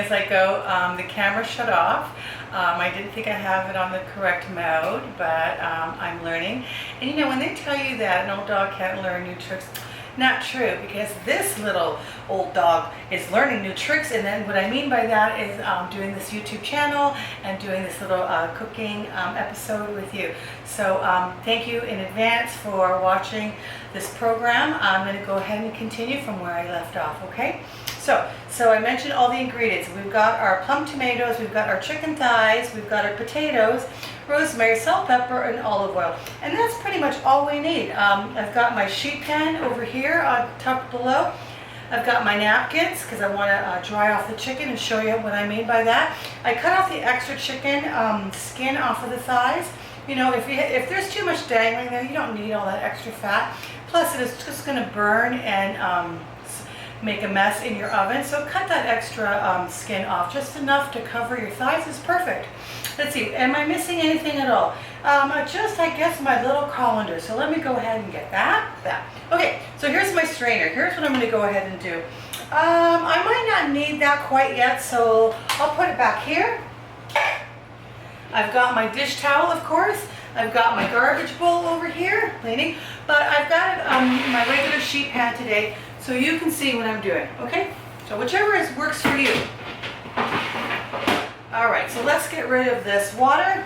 as I go. The camera shut off. I didn't think I have it on the correct mode, but I'm learning. And you know, when they tell you that an old dog can't learn new tricks, not true, because this little old dog is learning new tricks. And then what I mean by that is doing this YouTube channel and doing this little cooking episode with you. So thank you in advance for watching this program. I'm going to go ahead and continue from where I left off, okay? So I mentioned all the ingredients. We've got our plum tomatoes, we've got our chicken thighs, we've got our potatoes, rosemary, salt, pepper, and olive oil. And that's pretty much all we need. I've got my sheet pan over here tucked below. I've got my napkins because I want to dry off the chicken and show you what I mean by that. I cut off the extra chicken skin off of the thighs. You know, if there's too much dangling there, you don't need all that extra fat. Plus, it is just going to burn and make a mess in your oven. So cut that extra skin off. Just enough to cover your thighs is perfect. Let's see, am I missing anything at all? Just, I guess, my little colander. So let me go ahead and get that. Okay, so here's my strainer. Here's what I'm going to go ahead and do. I might not need that quite yet, so I'll put it back here. I've got my dish towel, of course. I've got my garbage bowl over here, cleaning. But I've got my regular sheet pan today, so you can see what I'm doing, okay? So whichever works for you. All right, so let's get rid of this water.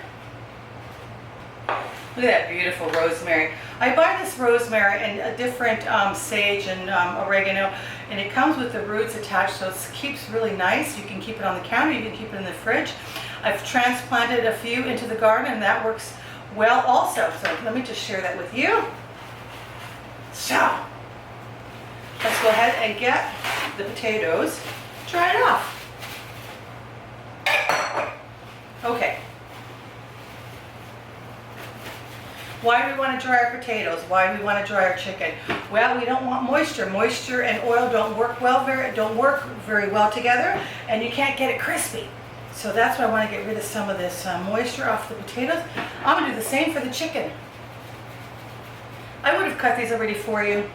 Look at that beautiful rosemary. I buy this rosemary and a different sage and oregano, and it comes with the roots attached, so it keeps really nice. You can keep it on the counter, you can keep it in the fridge. I've transplanted a few into the garden, and that works well also. So let me just share that with you. So let's go ahead and get the potatoes dried off. Okay. Why do we want to dry our potatoes? Why do we want to dry our chicken? Well, we don't want moisture. Moisture and oil don't work very well together, and you can't get it crispy. So that's why I want to get rid of some of this moisture off the potatoes. I'm going to do the same for the chicken. I would have cut these already for you,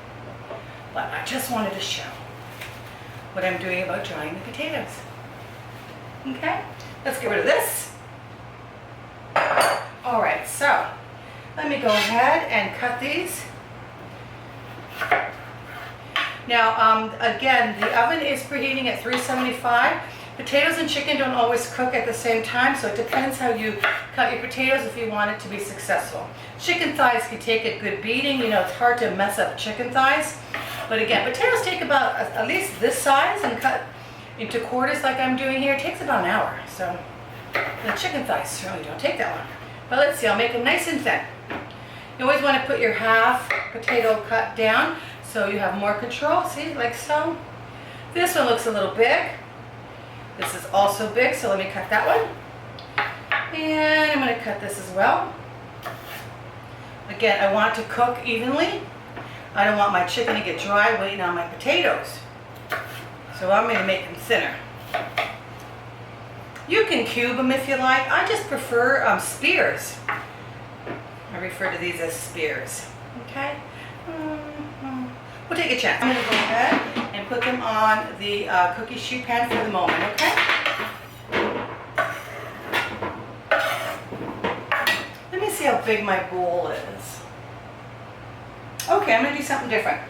but I just wanted to show what I'm doing about drying the potatoes. Okay, let's get rid of this. All right, so let me go ahead and cut these. Now, again, the oven is preheating at 375. Potatoes and chicken don't always cook at the same time, so it depends how you cut your potatoes if you want it to be successful. Chicken thighs can take a good beating. You know, it's hard to mess up chicken thighs. But again, potatoes take about at least this size, and cut into quarters like I'm doing here. It takes about an hour. So the chicken thighs certainly don't take that long. But let's see, I'll make them nice and thin. You always want to put your half potato cut down so you have more control. See, like so. This one looks a little big. This is also big, so let me cut that one. And I'm going to cut this as well. Again, I want it to cook evenly. I don't want my chicken to get dry waiting on my potatoes. So I'm going to make them thinner. You can cube them if you like. I just prefer spears. I refer to these as spears. Okay? We'll take a chance. I'm going to go ahead and put them on the cookie sheet pan for the moment, okay? Let me see how big my bowl is. Okay, I'm going to do something different.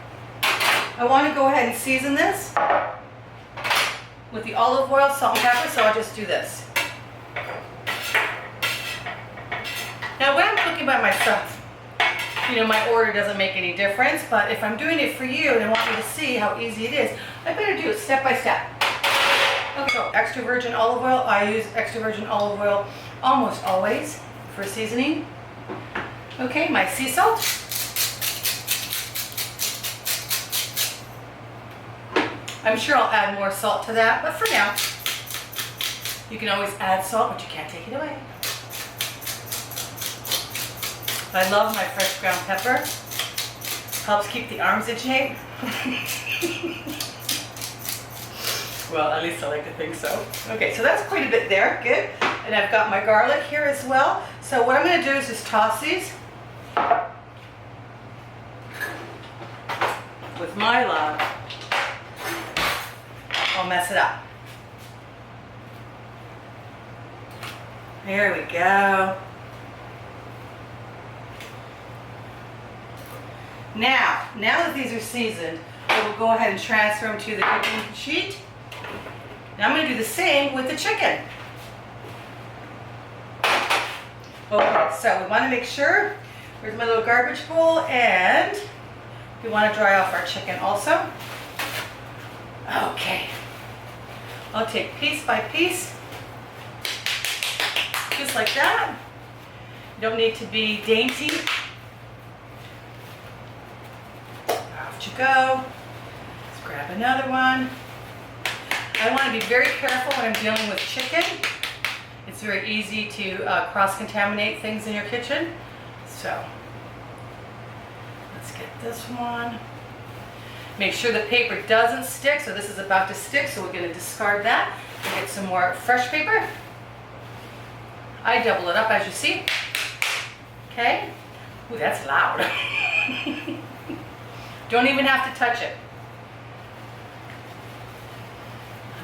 I want to go ahead and season this with the olive oil, salt, and pepper, so I'll just do this. Now, when I'm cooking by myself, you know, my order doesn't make any difference, but if I'm doing it for you and I want you to see how easy it is, I better do it step by step. Okay, so extra virgin olive oil. I use extra virgin olive oil almost always for seasoning. Okay, my sea salt. I'm sure I'll add more salt to that, but for now, you can always add salt, but you can't take it away. I love my fresh ground pepper. Helps keep the arms in shape. Well, at least I like to think so. Okay, so that's quite a bit there. Good. And I've got my garlic here as well. So what I'm going to do is just toss these with my love. I'll mess it up. There we go. Now that these are seasoned, I will go ahead and transfer them to the cooking sheet. Now I'm going to do the same with the chicken. Okay, so we want to make sure, here's my little garbage bowl, and we want to dry off our chicken also. Okay, I'll take piece by piece, just like that. You don't need to be dainty. Off you go. Let's grab another one. I want to be very careful when I'm dealing with chicken. It's very easy to cross-contaminate things in your kitchen. So, let's get this one. Make sure the paper doesn't stick. So this is about to stick, so we're going to discard that and get some more fresh paper. I double it up, as you see. Okay. Ooh, that's loud. Don't even have to touch it.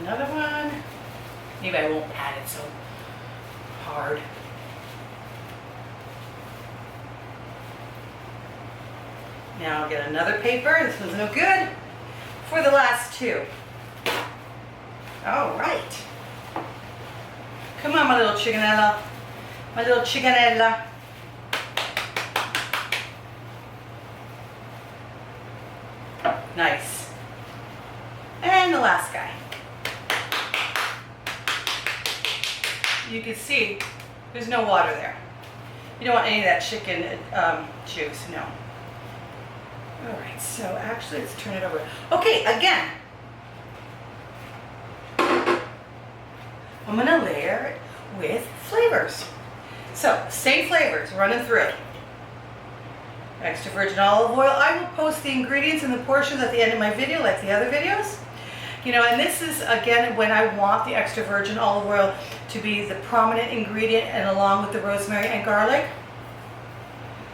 Another one. Maybe I won't pat it so hard. Now I'll get another paper. This one's no good. For the last two. All right. Come on, my little chickenella. My little chickenella. Nice. And the last guy. You can see there's no water there. You don't want any of that chicken juice, no. All right, so actually let's turn it over. Okay, again. I'm gonna layer it with flavors. So, same flavors running through. Extra virgin olive oil. I will post the ingredients and the portions at the end of my video like the other videos. You know, and this is, again, when I want the extra virgin olive oil to be the prominent ingredient and along with the rosemary and garlic.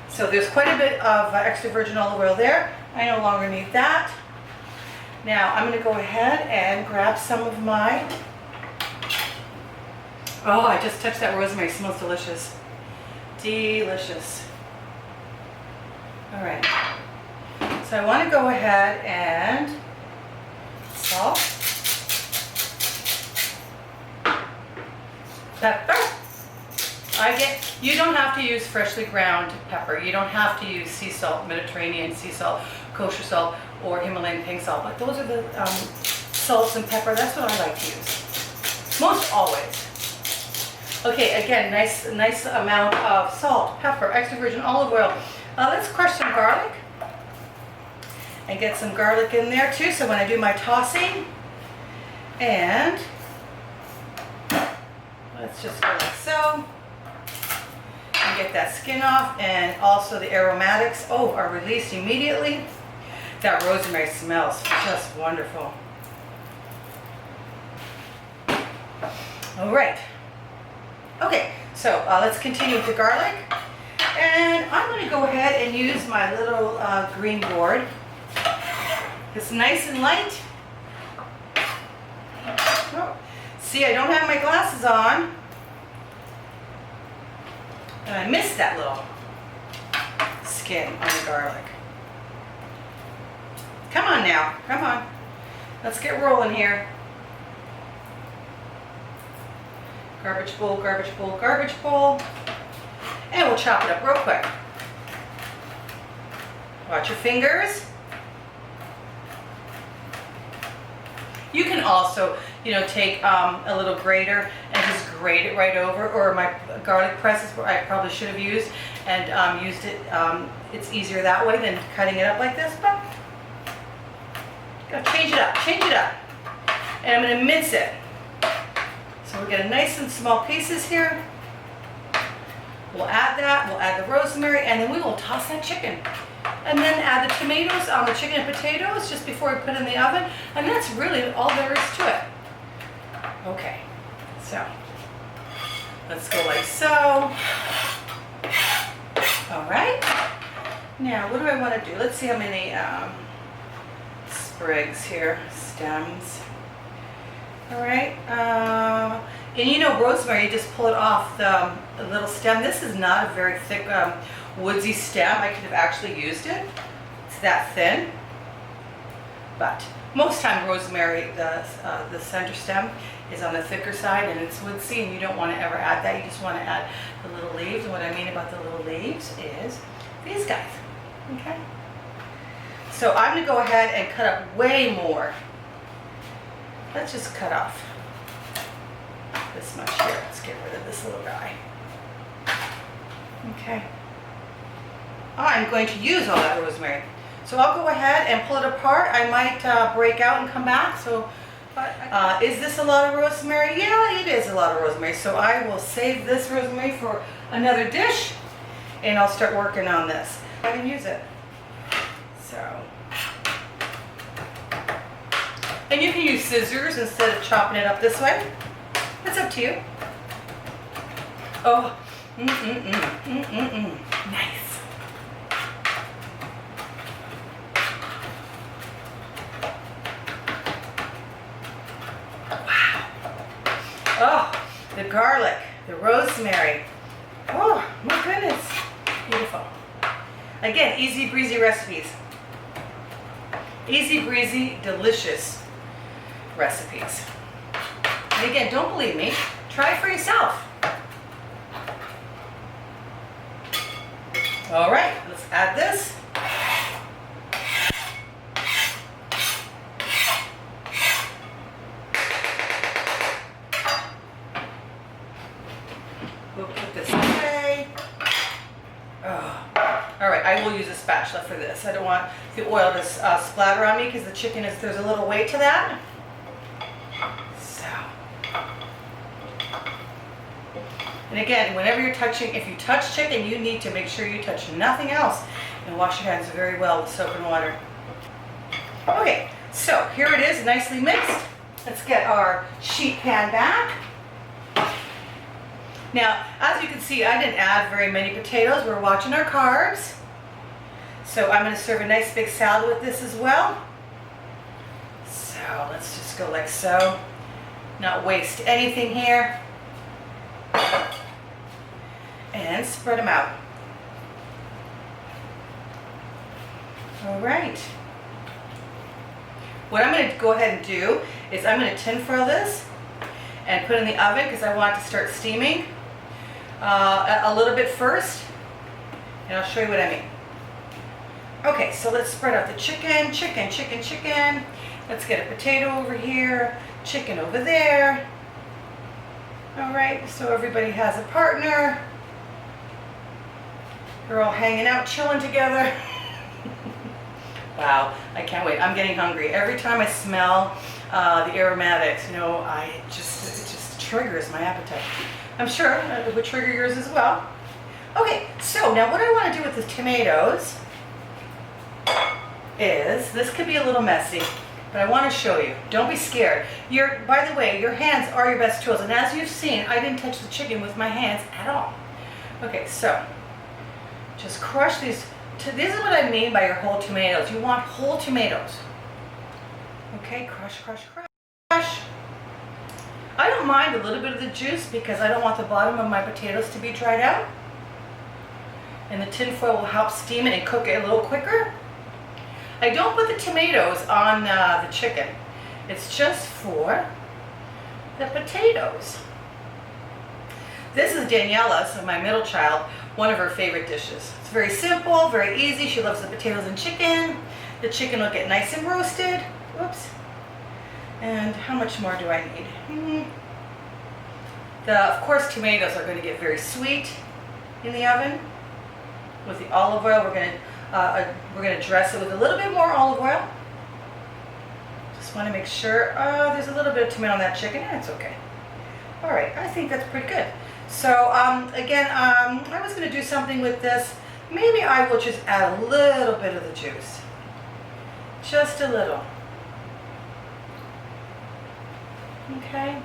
So there's quite a bit of extra virgin olive oil there. I no longer need that. Now I'm going to go ahead and grab some of my, oh, I just touched that rosemary. It smells delicious. Delicious. All right. So I want to go ahead and salt, pepper. You don't have to use freshly ground pepper. You don't have to use sea salt, Mediterranean sea salt, kosher salt, or Himalayan pink salt. But those are the salts and pepper. That's what I like to use. Most always. Okay, again, nice amount of salt, pepper, extra virgin olive oil. Let's crush some garlic. And get some garlic in there too, so when I do my tossing, and let's just go like so, and get that skin off, and also the aromatics, are released immediately. That rosemary smells just wonderful. All right. Okay, so let's continue with the garlic, and I'm going to go ahead and use my little green board. It's nice and light. Oh, see, I don't have my glasses on. And I missed that little skin on the garlic. Come on now, come on. Let's get rolling here. Garbage bowl, garbage bowl, garbage bowl. And we'll chop it up real quick. Watch your fingers. You can also, take a little grater and just grate it right over, or my garlic press is what I probably should have used, and used it. It's easier that way than cutting it up like this, but gotta change it up. And I'm gonna mince it. So we're getting nice and small pieces here. We'll add that, we'll add the rosemary, and then we will toss that chicken. And then add the tomatoes, the chicken and potatoes just before we put it in the oven. And that's really all there is to it. Okay, so let's go like so. All right. Now, what do I want to do? Let's see how many sprigs here, stems. All right. And you know, rosemary, you just pull it off the little stem. This is not a very thick, woodsy stem. I could have actually used it. It's that thin. But most time rosemary, the center stem is on the thicker side and it's woodsy, and you don't want to ever add that. You just want to add the little leaves. And what I mean about the little leaves is these guys. Okay? So I'm going to go ahead and cut up way more. Let's just cut off this much here. Let's get rid of this little guy. Okay. I'm going to use all that rosemary. So I'll go ahead and pull it apart. I might break out and come back. So, is this a lot of rosemary? Yeah, it is a lot of rosemary. So I will save this rosemary for another dish, and I'll start working on this. I can use it. So, and you can use scissors instead of chopping it up this way. It's up to you. Oh, nice. Oh, the garlic, the rosemary. Oh, my goodness. Beautiful. Again, easy breezy recipes. Easy breezy, delicious recipes. And again, don't believe me. Try it for yourself. All right, let's add this. We'll put this away. Oh. All right, I will use a spatula for this. I don't want the oil to splatter on me because the chicken is, there's a little weight to that. So. And again, whenever you're touching, if you touch chicken, you need to make sure you touch nothing else and wash your hands very well with soap and water. Okay, so here it is, nicely mixed. Let's get our sheet pan back. Now, as you can see, I didn't add very many potatoes. We're watching our carbs. So I'm going to serve a nice big salad with this as well. So let's just go like so. Not waste anything here. And spread them out. All right. What I'm going to go ahead and do is I'm going to tin foil this and put it in the oven because I want it to start steaming a little bit first, and I'll show you what I mean. Okay, so let's spread out the chicken. Let's get a potato over here, chicken over there. All right, so everybody has a partner. We're all hanging out, chilling together. Wow, I can't wait. I'm getting hungry. Every time I smell the aromatics, you know, it just triggers my appetite. I'm sure it would trigger yours as well. Okay, so now what I want to do with the tomatoes is, this could be a little messy, but I want to show you. Don't be scared. By the way, your hands are your best tools, and as you've seen, I didn't touch the chicken with my hands at all. Okay, so just crush these. This is what I mean by your whole tomatoes. You want whole tomatoes. Okay, crush, crush, crush. I don't mind a little bit of the juice because I don't want the bottom of my potatoes to be dried out. And the tin foil will help steam it and cook it a little quicker. I don't put the tomatoes on the chicken. It's just for the potatoes. This is Daniela, so my middle child, one of her favorite dishes. It's very simple, very easy. She loves the potatoes and chicken. The chicken will get nice and roasted. Whoops. And how much more do I need? Of course, tomatoes are going to get very sweet in the oven. With the olive oil, we're going to dress it with a little bit more olive oil. Just want to make sure. There's a little bit of tomato on that chicken. It's okay. All right, I think that's pretty good. So again, I was going to do something with this. Maybe I will just add a little bit of the juice. Just a little. Okay.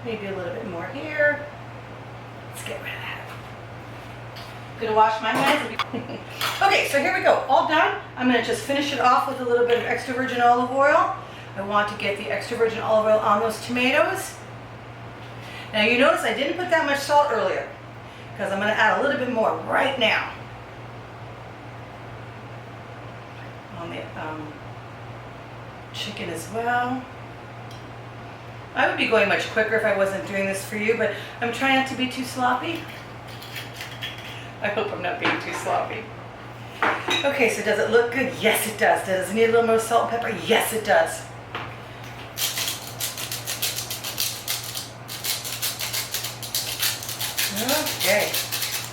Maybe a little bit more here. Let's get rid of that. I'm going to wash my hands. Okay, so here we go. All done. I'm going to just finish it off with a little bit of extra virgin olive oil. I want to get the extra virgin olive oil on those tomatoes. Now you notice I didn't put that much salt earlier because I'm going to add a little bit more right now on the chicken as well. I would be going much quicker if I wasn't doing this for you, but I'm trying not to be too sloppy. I hope I'm not being too sloppy. Okay, so does it look good? Yes, it does. Does it need a little more salt and pepper? Yes, it does. Okay.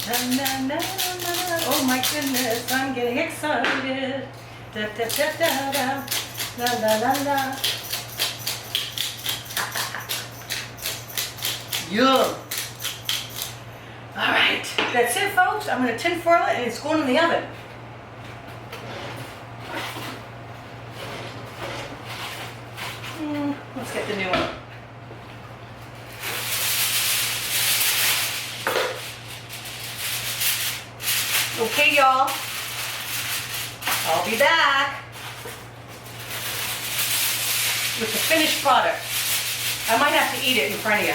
Na, na, na, na. Oh my goodness, I'm getting excited. Da, da, da, da, da. La, la, la, la. Yum. All right, that's it, folks. I'm going to tin foil it and it's going in the oven. Let's get the new one. Okay, y'all. I'll be back with the finished product. I might have to eat it in front of you.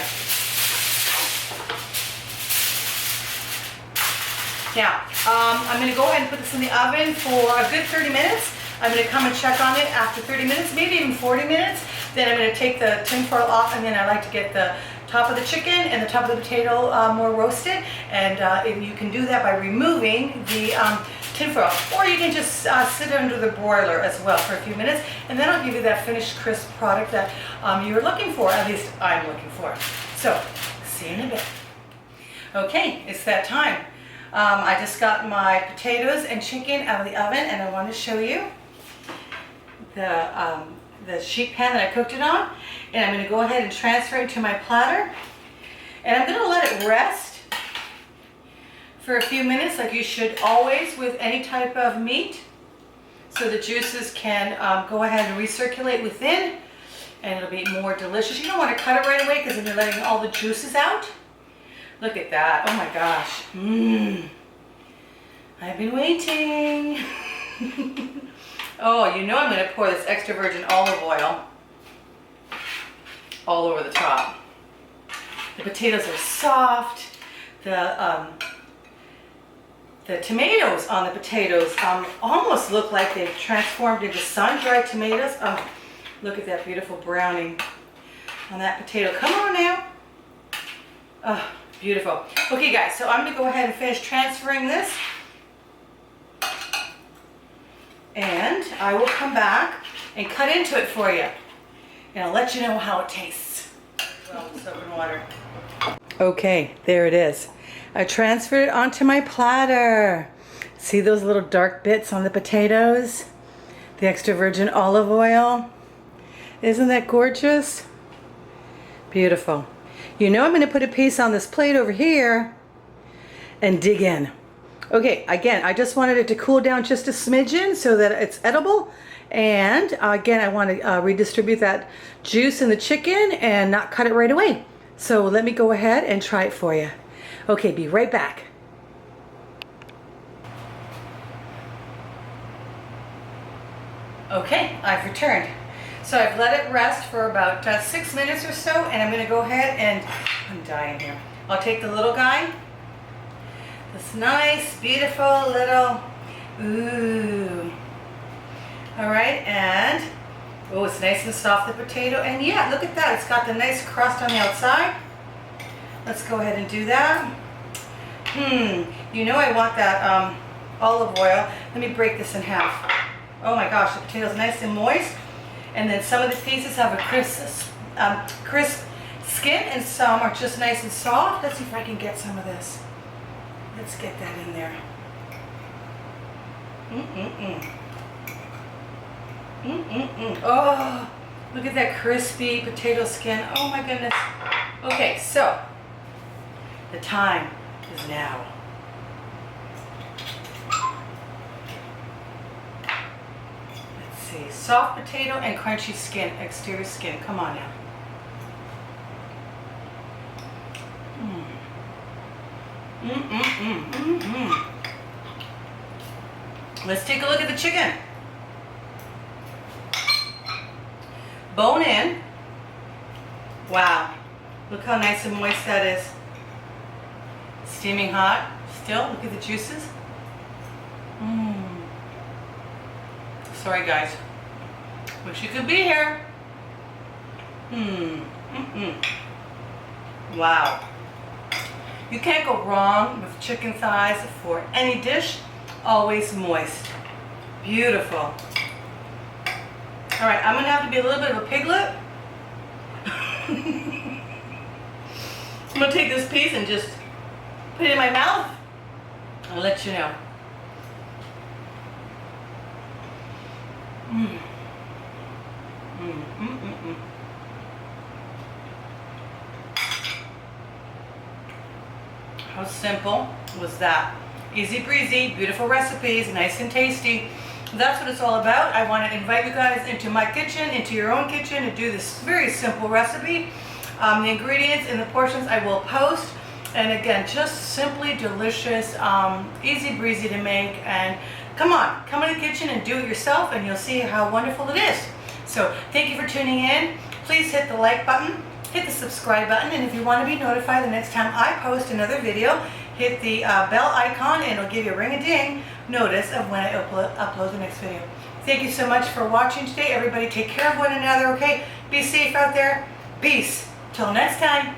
Now, I'm going to go ahead and put this in the oven for a good 30 minutes. I'm going to come and check on it after 30 minutes, maybe even 40 minutes. Then I'm going to take the tin foil off, and then I like to get the top of the chicken and the top of the potato more roasted. And you can do that by removing the tin foil. Or you can just sit under the broiler as well for a few minutes, and then I'll give you that finished crisp product that you're looking for, at least I'm looking for. So, see you in a bit. Okay, it's that time. I just got my potatoes and chicken out of the oven, and I want to show you the sheet pan that I cooked it on. And I'm going to go ahead and transfer it to my platter. And I'm going to let it rest for a few minutes, like you should always with any type of meat, so the juices can go ahead and recirculate within, and it'll be more delicious. You don't want to cut it right away because then you're letting all the juices out. Look at that. Oh my gosh. I've been waiting. Oh, you know I'm going to pour this extra virgin olive oil all over the top. The potatoes are soft. The tomatoes on the potatoes almost look like they've transformed into sun-dried tomatoes. Oh, look at that beautiful browning on that potato. Come on now. Oh, beautiful. Okay guys, so I'm going to go ahead and finish transferring this. And I will come back and cut into it for you. And I'll let you know how it tastes. Well, soap and water. Okay, there it is. I transferred it onto my platter. See those little dark bits on the potatoes? The extra virgin olive oil. Isn't that gorgeous? Beautiful. You know I'm going to put a piece on this plate over here and dig in. Okay, again, I just wanted it to cool down just a smidgen so that it's edible. And again, I want to redistribute that juice in the chicken and not cut it right away. So let me go ahead and try it for you. Okay, be right back. Okay, I've returned. So I've let it rest for about 6 minutes or so, and I'm going to go ahead and, I'm dying here. I'll take the little guy. This nice, beautiful little, ooh. All right, and, oh, it's nice and soft, the potato. And yeah, look at that. It's got the nice crust on the outside. Let's go ahead and do that. You know I want that olive oil. Let me break this in half. Oh my gosh, the potato's nice and moist. And then some of the pieces have a crisp skin, and some are just nice and soft. Let's see if I can get some of this. Let's get that in there. Oh, look at that crispy potato skin. Oh my goodness. Okay, so the time is now. Let's see. Soft potato and crunchy skin, exterior skin. Come on now. Let's take a look at the chicken. Bone in. Wow. Look how nice and moist that is. Steaming hot. Still, look at the juices. Sorry guys. Wish you could be here. Wow. You can't go wrong with chicken thighs for any dish. Always moist. Beautiful. All right, I'm gonna have to be a little bit of a piglet. I'm gonna take this piece and just put it in my mouth. I'll let you know. How simple was that? Easy breezy, beautiful recipes, nice and tasty. That's what it's all about. I want to invite you guys into my kitchen, into your own kitchen, and do this very simple recipe. The ingredients and the portions I will post. And again, just simply delicious, easy breezy to make. And come on, come in the kitchen and do it yourself, and you'll see how wonderful it is. So thank you for tuning in. Please hit the like button, hit the subscribe button, and if you want to be notified the next time I post another video, hit the bell icon and it'll give you a ring-a-ding notice of when I upload the next video. Thank you so much for watching today. Everybody take care of one another, okay? Be safe out there. Peace. Till next time.